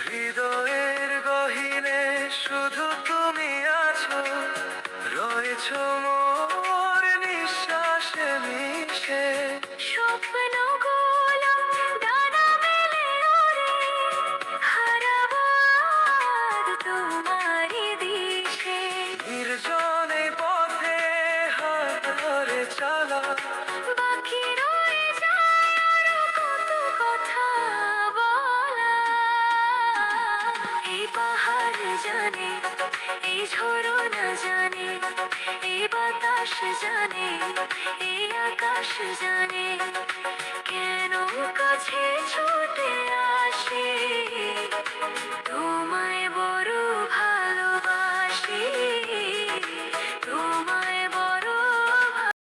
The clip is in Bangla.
হৃদয়ের গহীনে শুধু তুমি আছো, রয়েছো মোর নিঃশ্বাসে মিশে। স্বপ্নগুলো ডানা মেলে ওড়ে, হারাবো আজ তোমারই দিশে। নির্জন এই পথে হাত ধরে চালা, বাকি রয়ে যায় আরো কত কথা বলা। এই পাহাড় জানে, এই ঝরনা জানে, এই বাতাস জানে, এই আকাশ জানে,